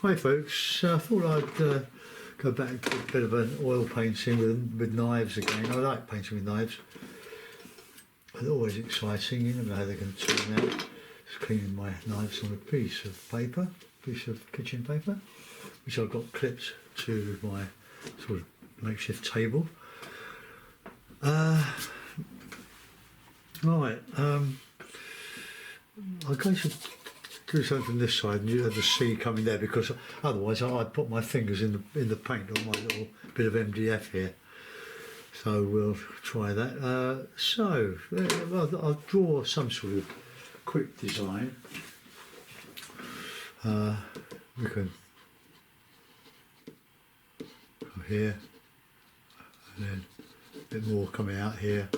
Hi folks, I thought I'd go back to a bit of an oil painting with knives again. I like painting with knives. It's always exciting, you know how they can turn out. Just cleaning my knives on a piece of paper, piece of kitchen paper, which I've got clipped to my sort of makeshift table. Right, I'm going to do something from this side and you have the sea coming there, because otherwise I'd put my fingers in the paint on my little bit of MDF here. So we'll try that. I'll draw some sort of quick design. We can go here, and then a bit more coming out here.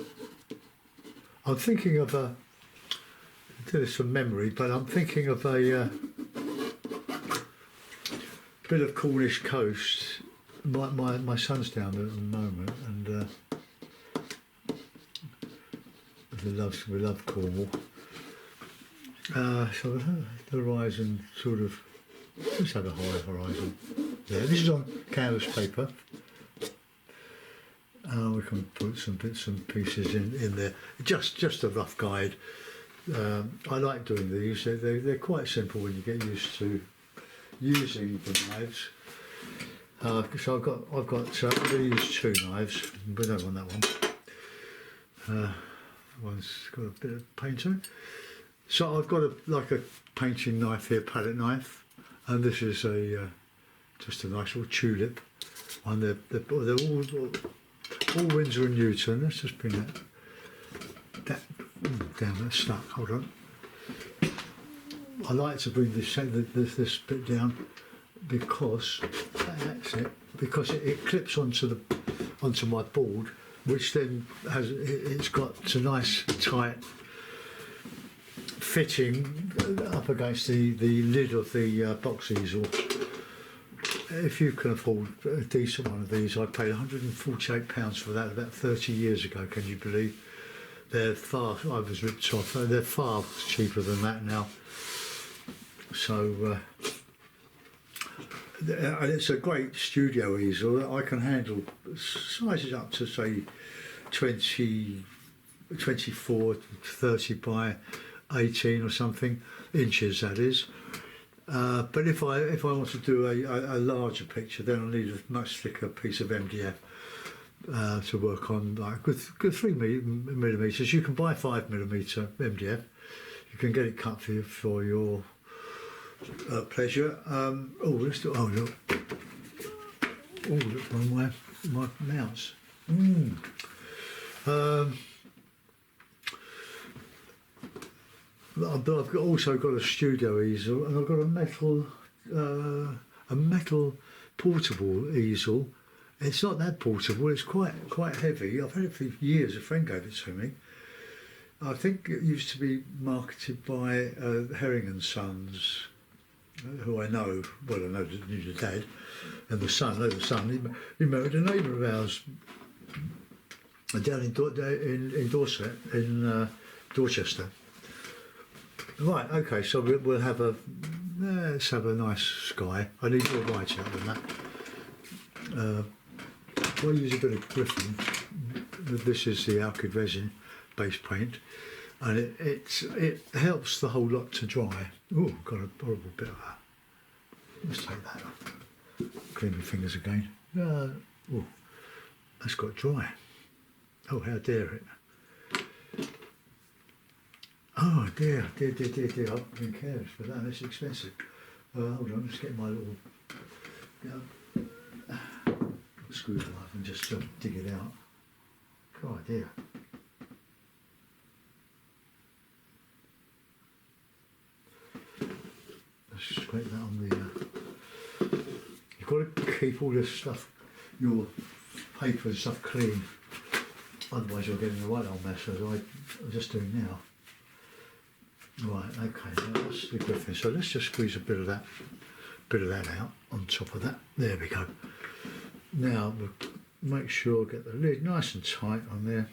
I'm thinking of a, do this from memory, but I'm thinking of a bit of Cornish coast. My son's down there at the moment, and we love Cornwall. So the horizon sort of, let's have a high horizon there. This is on canvas paper. We can put some bits and pieces in there. Just a rough guide. I like doing these. They're quite simple when you get used to using the knives. So I'm going to use two knives. We don't want that one. One's got a bit of paint on it. So I've got a painting knife here, palette knife, and this is just a nice little tulip. And they're all Winsor and Newton. Let's just bring that down. That's stuck. Hold on. I like to bring this bit down because that's it. Because it clips onto my board, which then it's got a nice tight fitting up against the lid of the box easel. If you can afford a decent one of these, I paid £148 for that about 30 years ago. Can you believe? They're far. I was ripped off. They're far cheaper than that now. So. And it's a great studio easel. I can handle sizes up to say 24, 30 by 18 or something inches, that is. But if I want to do a larger picture, then I need a much thicker piece of MDF to work on, like with 3mm. You can buy 5mm MDF. You can get it cut for your pleasure. Look, my mouse. But I've also got a studio easel, and I've got a metal portable easel. It's not that portable. It's quite heavy. I've had it for years. A friend gave it to me. I think it used to be marketed by Herring and Sons, who I know. Well, I know the dad and the son. I know the son. He married a neighbour of ours down in Dorset, in Dorchester. Right, okay, so we'll have let's have a nice sky. I need more white out than that. I'll use a bit of Griffin. This is the alkyd resin base paint, and it helps the whole lot to dry. Oh, got a horrible bit of that. Let's take that off. Clean my fingers again. Oh, that's got dry. Oh, how dare it. Oh dear. I've been careless for that. It's expensive. Hold on, let's get my little screwdriver and just dig it out. Oh dear. Let's scrape that on the. You've got to keep all this stuff, your paper and stuff, clean. Otherwise, you'll get in the right old mess, as I'm just doing now. Right, okay, that's the Griffin. So let's just squeeze a bit of that out on top of that. There we go. Now we'll make sure get the lid nice and tight on there.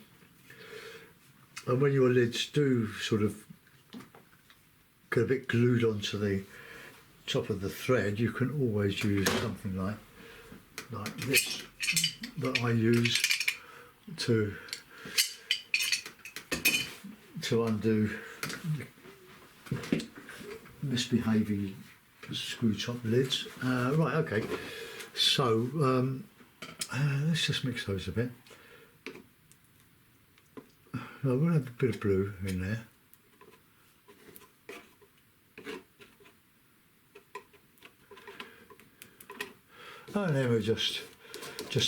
And when your lids do sort of get a bit glued onto top of the thread, you can always use something like this that I use to undo misbehaving screw top lids. Right, okay. So let's just mix those a bit. We'll have a bit of blue in there. And then we'll just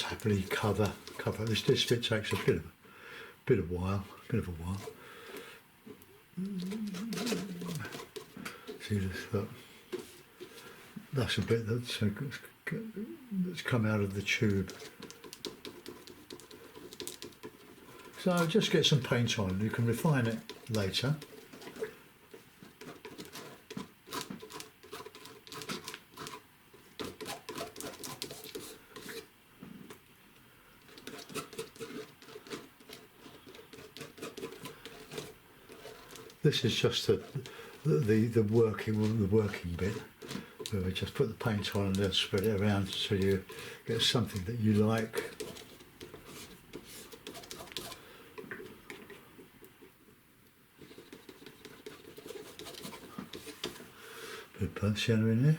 happily cover this. This bit takes a bit of a while. See this? Look. That's a bit that's come out of the tube. So just get some paint on. You can refine it later. This is just the working bit. Where we just put the paint on and then spread it around so you get something that you like. Bit of burnt sienna in there.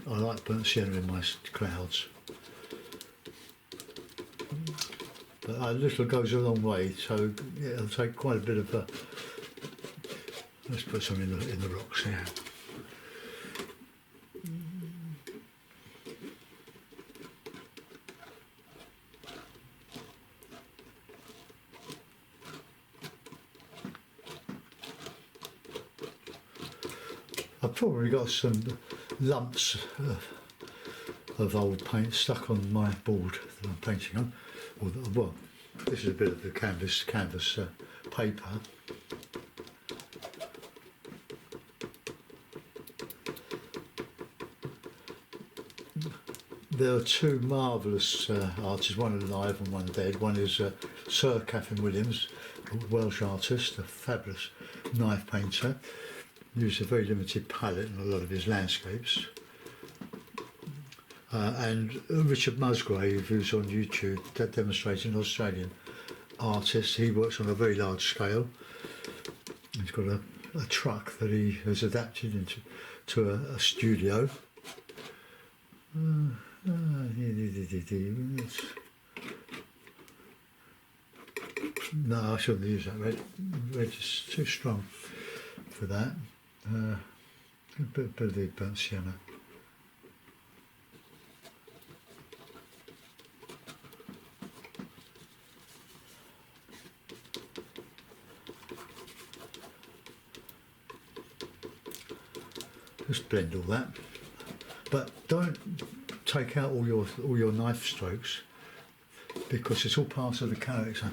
I like burnt sienna in my clouds. But a little goes a long way, so yeah, it'll take quite a bit of let's put some in the rocks here. I've probably got some lumps of old paint stuck on my board that I'm painting on. Well, this is a bit of the canvas paper. There are two marvellous artists, one alive and one dead. One is Sir Catherine Williams, a Welsh artist, a fabulous knife painter. Used a very limited palette in a lot of his landscapes. And Richard Musgrave, who's on YouTube, demonstrating an Australian artist. He works on a very large scale. He's got a truck that he has adapted into a studio. No, I shouldn't use that red. Red is too strong for that. A bit of the burnt sienna. Just blend all that, but don't take out all your knife strokes, because it's all part of the character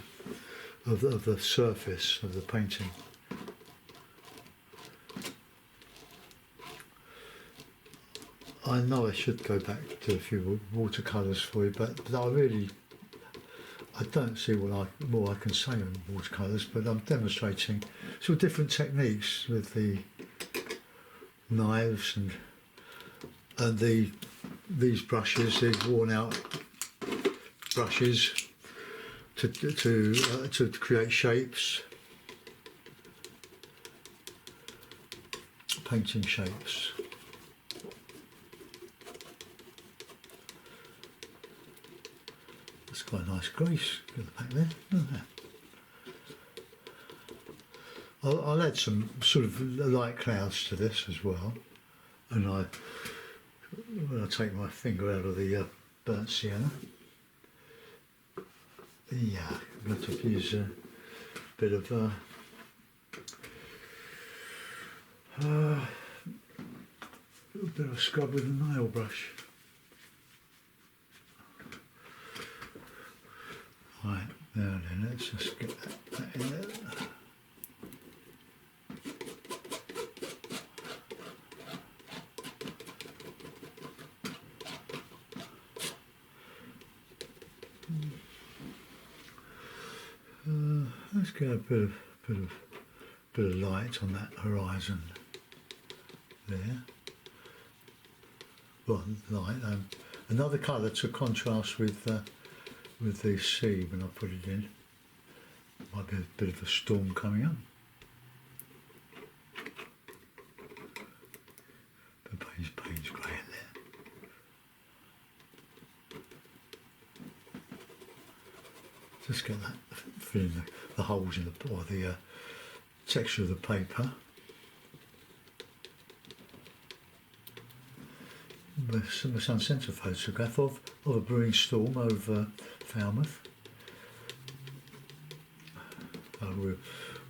of the surface of the painting. I know I should go back to a few watercolours for you, but I don't see what more I can say on watercolours, but I'm demonstrating sort of different techniques with the knives and these brushes, these worn out brushes to create shapes, painting shapes. That's quite a nice grease at the back there. Look at that. I'll add some sort of light clouds to this as well, and when I take my finger out of the burnt sienna, yeah, I'm going to use a bit of scrub with a nail brush. Right, now then, let's just get that in there. Let's get a bit of bit of light on that horizon there. Well, light. Another colour to contrast with the sea when I put it in. Might be a bit of a storm coming up. The Payne's grey in there. Just get that, fill in the holes in the texture of the paper. The Sun Centre photograph of a brewing storm over Falmouth.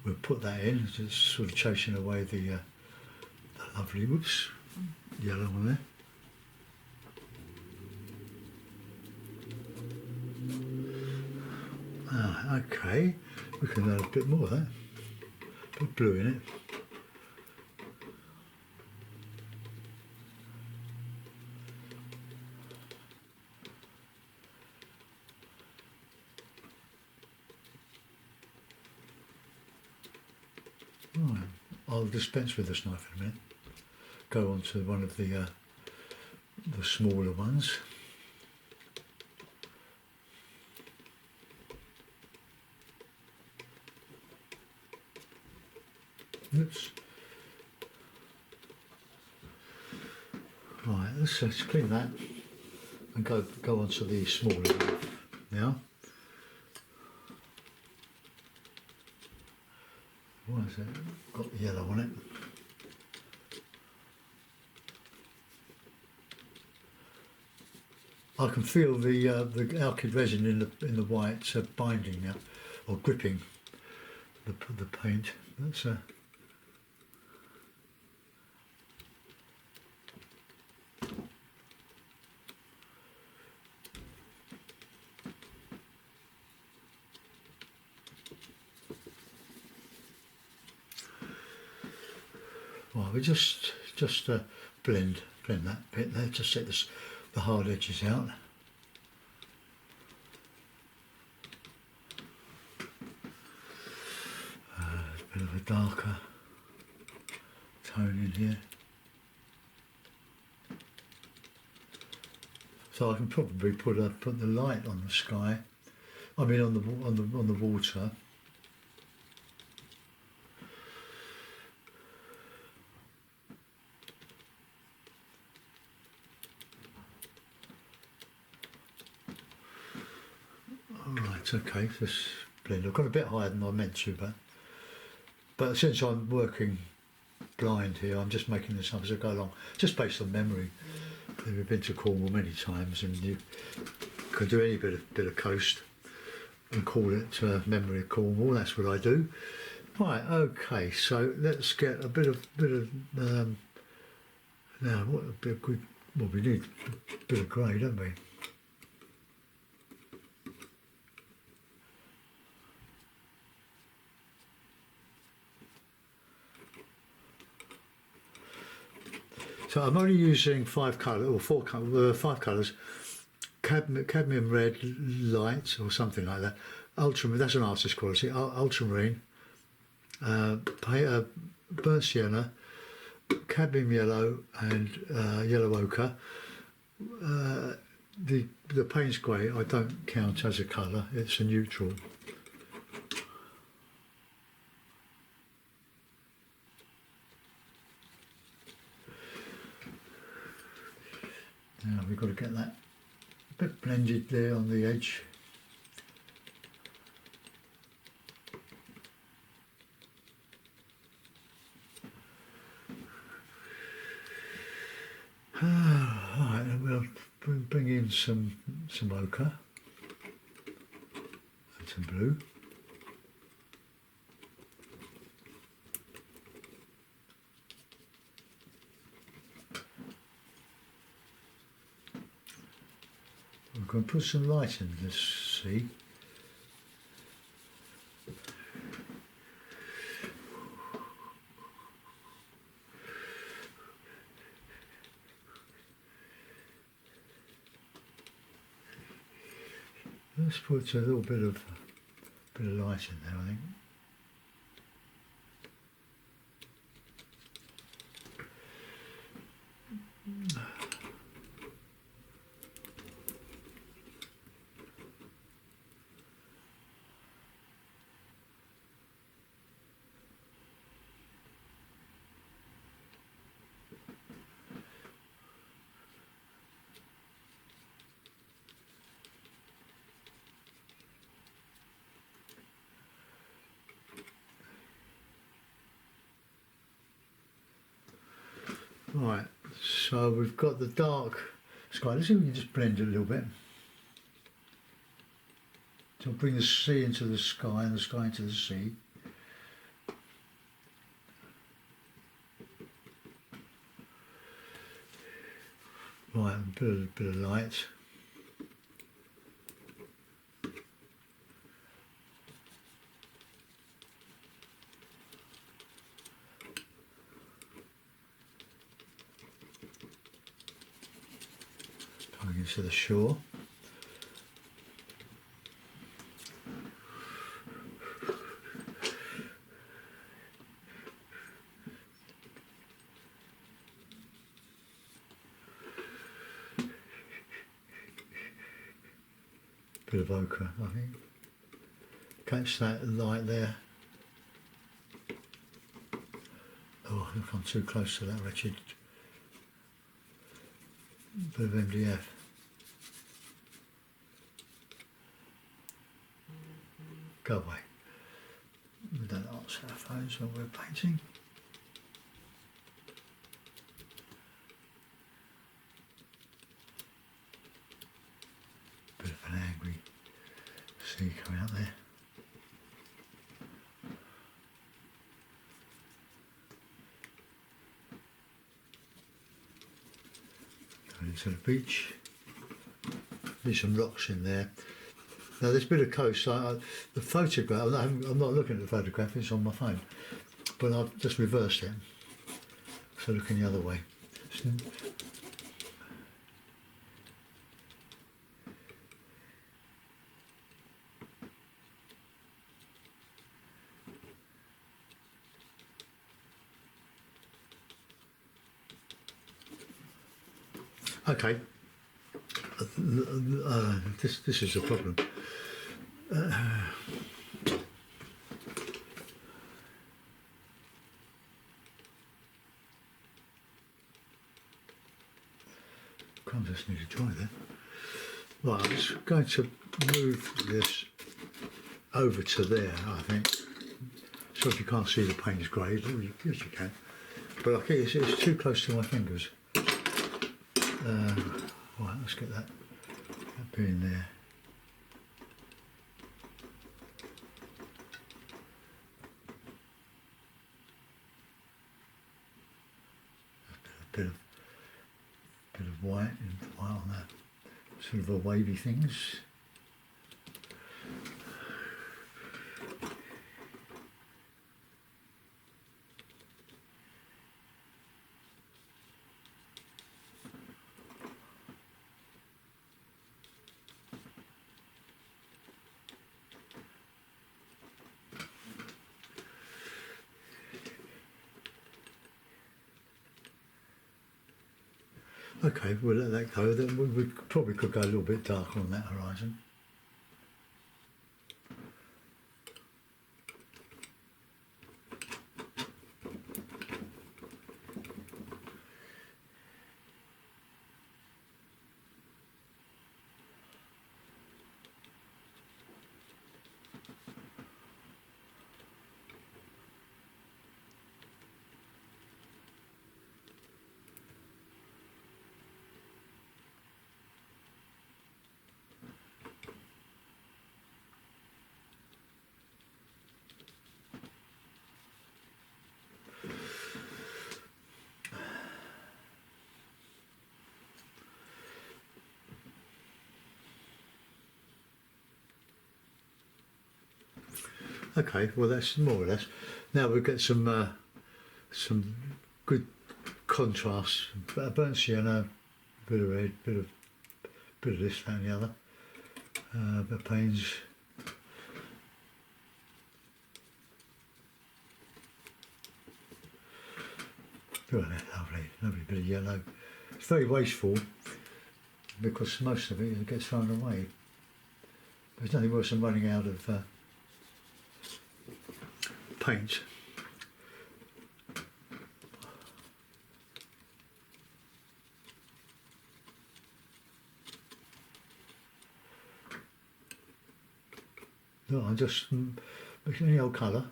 We'll put that in, just sort of chasing away the lovely, whoops, yellow one there. Okay, we can add a bit more of that, a bit of blue in it. Right, I'll dispense with this knife in a minute. Go on to one of the smaller ones. Oops. Right, let's clean that and go on to the smaller one now. What is it? Got the yellow on it. I can feel the alkyd resin in the white binding now, or gripping the paint. That's well, we just blend that bit there, just set the hard edges out. A bit of a darker tone in here, so I can probably put the light on the sky. I mean on the water. Alright, okay, this blend. I've got a bit higher than I meant to, but since I'm working blind here, I'm just making this up as I go along, just based on memory. We've been to Cornwall many times, and you can do any bit of coast and call it Memory of Cornwall. That's what I do. Right, okay, so let's get a bit of now what would be a good, well, we need a bit of grey, don't we? So I'm only using 5 colours, or 5 colours, cadmium red light, or something like that, ultramarine, that's an artist quality, ultramarine, burnt sienna, cadmium yellow, and yellow ochre. The Payne's grey I don't count as a colour, it's a neutral. Now we've got to get that a bit blended there on the edge. Right, and we'll bring in some ochre and some blue. We're going to put some light in this sea. Let's put a little bit of light in there, I think. Right, so we've got the dark sky. Let's see if we can just blend it a little bit. So bring the sea into the sky and the sky into the sea. Right, a bit of light. Coming into the shore. Bit of ochre, I think. Catch that light there. Oh, I've come too close to that wretched bit of MDF. Go away. We don't answer our phones when we're painting. Bit of an angry sea coming up there. Going into the beach. There's some rocks in there. Now this bit of coast, the photograph, I'm not looking at the photograph, it's on my phone, but I've just reversed it, so looking the other way. Okay, this is a problem. Crumbs just need to dry there. Right, I'm just going to move this over to there, I think. So if you can't see the paint's grey, yes you can. But I think it's too close to my fingers. Right, let's get that bit in there. A bit of white on that, sort of a wavy things. Okay, we'll let that go. Then we probably could go a little bit darker on that horizon. Okay, well that's more or less. Now we've got some good contrast. Burnt sienna, bit of red, bit of this, that, and the other. Bit of pains. Oh, that's lovely bit of yellow. It's very wasteful because most of it gets thrown away. There's nothing worse than running out of paint. No, I'm just making any old colour.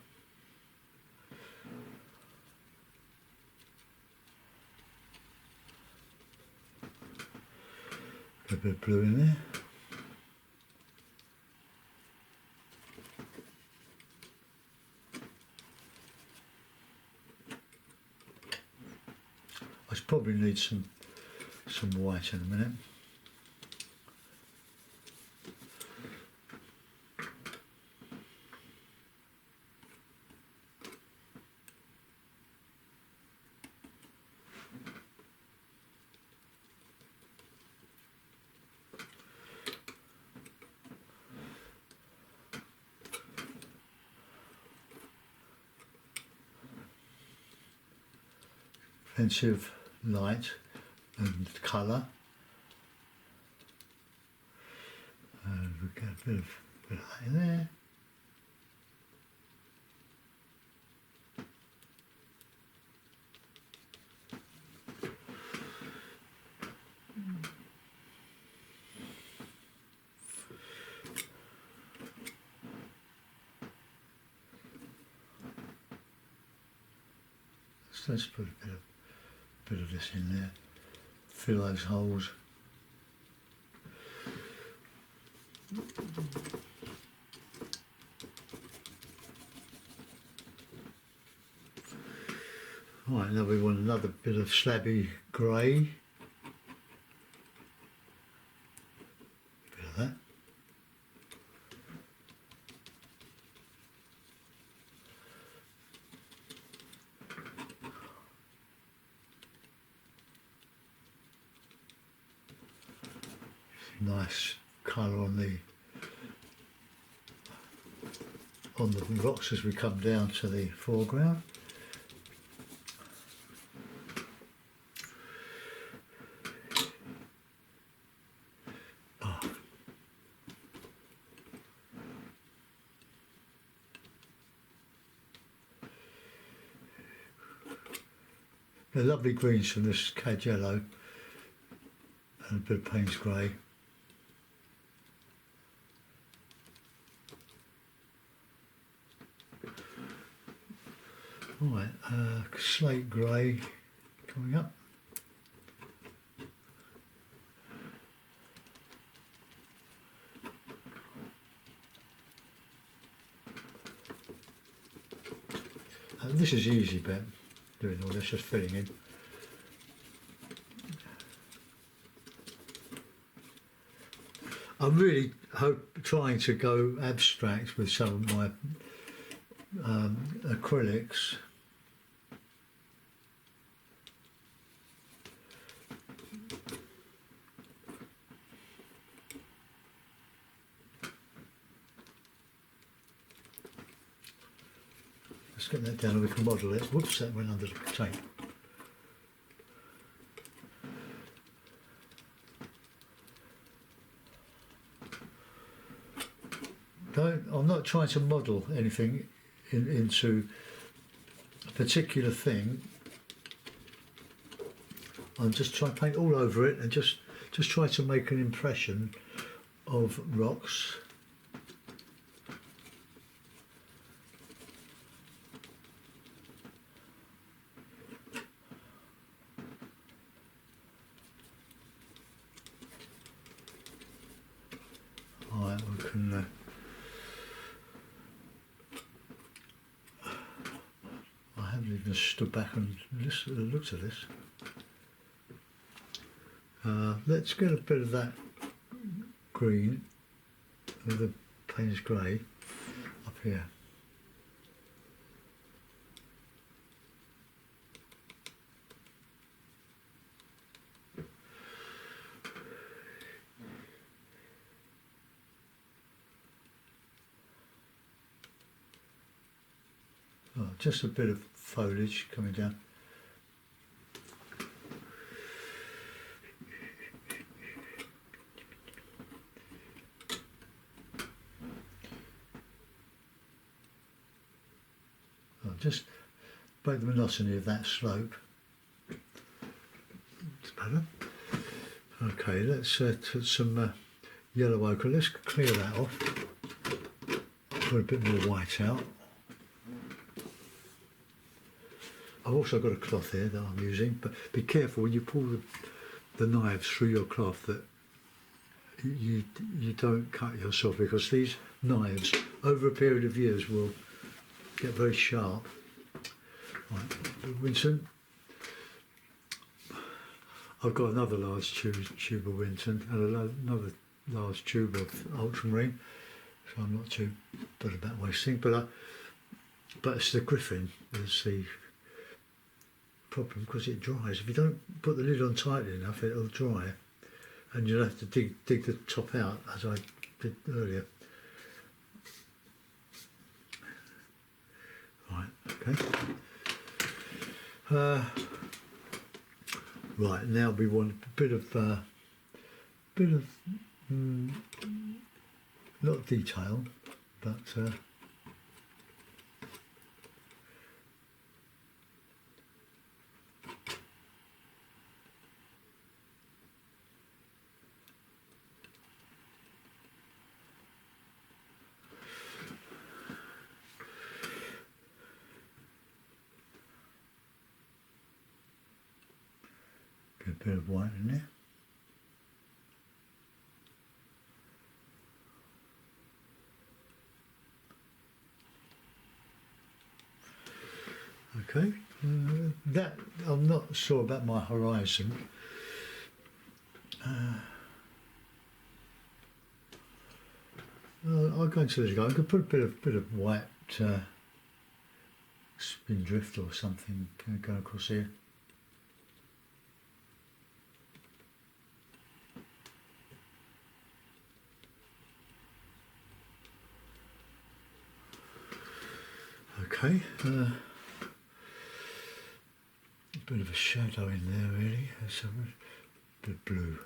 bit of blue in there. I probably need some white in a minute. Plenty of light and colour, and we get a bit of that in there. So let's put a bit of this in there, fill those holes. Right, now we want another bit of slabby grey. Bit of that. Nice colour on the rocks as we come down to the foreground. The lovely greens from this cad yellow and a bit of Payne's grey. Right, slate grey coming up. This is the easy bit, doing all this, just filling in. I'm really trying to go abstract with some of my acrylics. Let's get that down and we can model it. Whoops, that went under the tape. I'm not trying to model anything into a particular thing. I'm just trying to paint all over it and just try to make an impression of rocks. Alright, we can I haven't even stood back and looked at this. Let's get a bit of that green with the Payne's grey up here. Oh, just a bit of foliage coming down. Just break the monotony of that slope. It's better. Okay, let's put some yellow ochre. Let's clear that off. Put a bit more white out. I've also got a cloth here that I'm using, but be careful when you pull the knives through your cloth that you don't cut yourself, because these knives over a period of years will get very sharp. Right, Winston. I've got another large tube of Winston and another large tube of ultramarine, so I'm not too bad about wasting. But it's the Griffin that's the problem, because it dries. If you don't put the lid on tightly enough, it'll dry, and you'll have to dig the top out, as I did earlier. Right, okay. Right, now we want a bit of not detail, but get a bit of white in there. Okay, that I'm not sure about my horizon. I'll go into this again. I could put a bit of white spindrift or something going across here. Okay. A bit of a shadow in there, really. There's a bit of blue.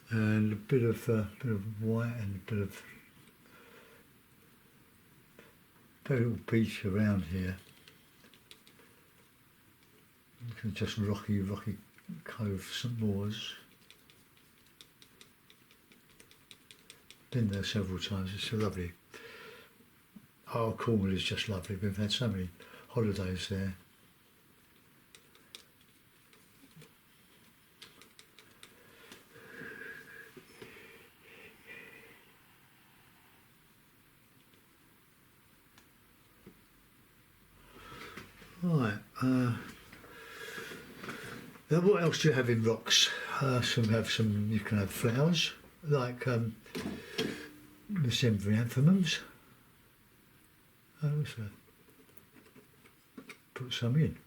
And a bit of white and a bit of very little beach around here. Just rocky Cove, St Maurs. Been there several times. It's so lovely. Oh, Cornwall is just lovely. We've had so many holidays there. Right. Now, what else do you have in rocks? You can have flowers, like the Sembrianthemums. Put some in.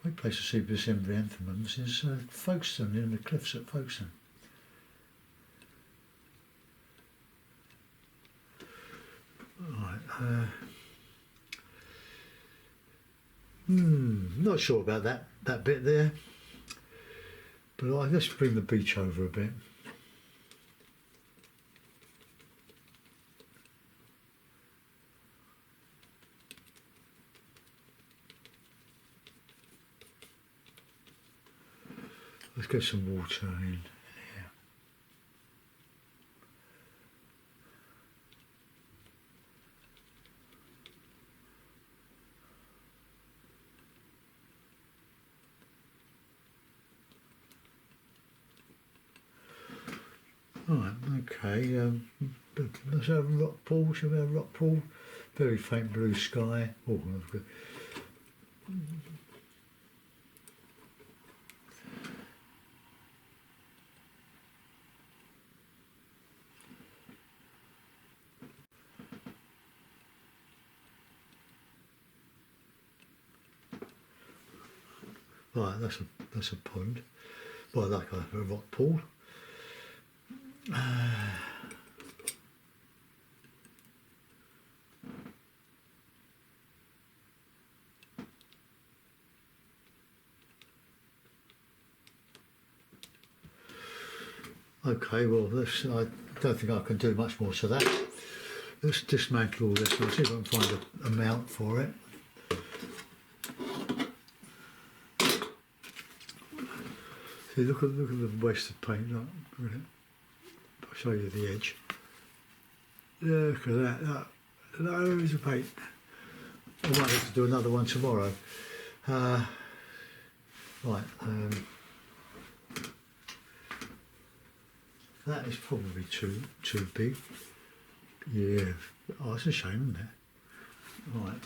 A place to see Sembrianthemums is Folkestone, in the cliffs at Folkestone. Right. Not sure about that bit there, but I'll just bring the beach over a bit. Let's get some water in here. Right, okay. Let's have a rock pool. Shall we have a rock pool? Very faint blue sky. Oh, I've got. Right, that's a pond. Well, like a rock pool. Okay, well, I don't think I can do much more to that. Let's dismantle all this and see if I can find a mount for it. See, look at the wasted paint. Look, I'll show you the edge. Look at that. Loads of paint. I might have to do another one tomorrow. Right. That is probably too big. Yeah. Oh, it's a shame, isn't it? Right.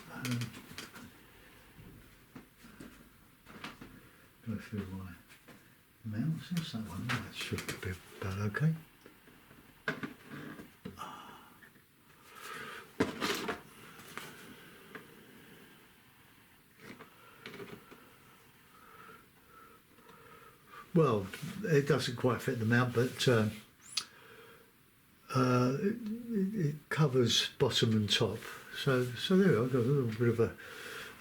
Go through my mounts. That's that one. That should be about okay. Well, it doesn't quite fit the mount, but it covers bottom and top. So there we go. I've got a little bit of a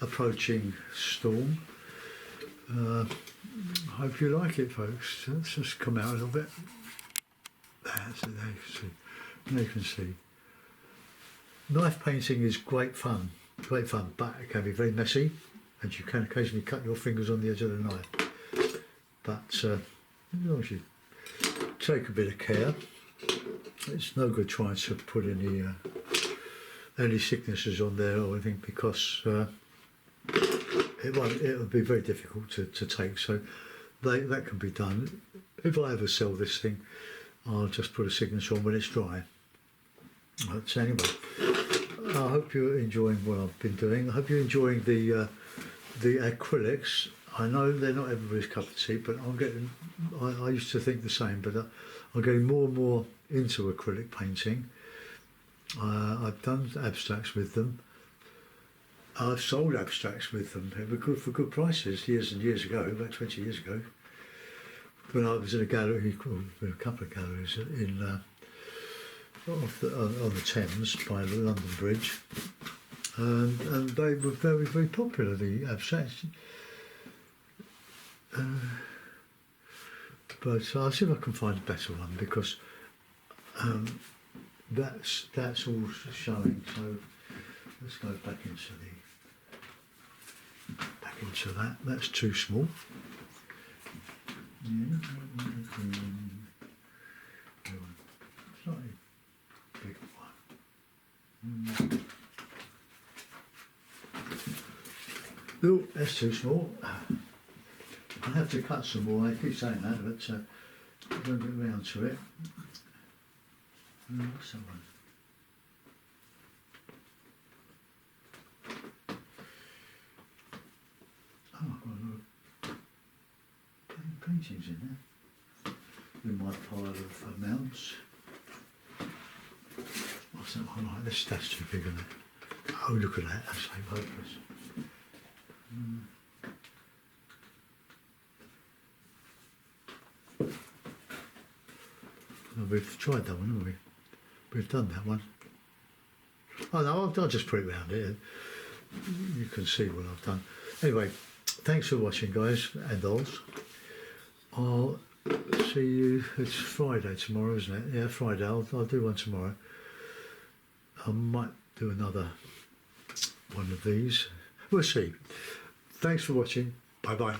approaching storm. Hope you like it, folks. Let's just come out a little bit. That's it. There you can see. Knife painting is great fun, but it can be very messy, and you can occasionally cut your fingers on the edge of the knife. But as long as you take a bit of care, it's no good trying to put any sicknesses on there or anything, because it would be very difficult to take. So that can be done. If I ever sell this thing, I'll just put a signature on when it's dry. But anyway, I hope you're enjoying what I've been doing. I hope you're enjoying the acrylics. I know they're not everybody's cup of tea, but I used to think the same, but I'm getting more and more into acrylic painting. I've done abstracts with them. I've sold abstracts with them. They were good for good prices years and years ago, about 20 years ago. When I was in a gallery, a couple of galleries on the Thames by the London Bridge, and they were very, very popular, the abstracts. But I'll see if I can find a better one, because that's all showing. So let's go back into that. That's too small. Slightly bigger one. No, that's too small. I have to cut some more. I keep saying that, but I don't get round to it. What's that one? Oh, I've got a lot of paintings in there. In my pile of mounts. What's that one like? That's too big, isn't it? Oh, look at that. That's so hopeless. Well, we've tried that one, haven't we? We've done that one. Oh no, I'll just put it round here. You can see what I've done. Anyway, thanks for watching, guys and dolls. I'll see you. It's Friday tomorrow, isn't it? Yeah, Friday. I'll do one tomorrow. I might do another one of these. We'll see. Thanks for watching. Bye bye.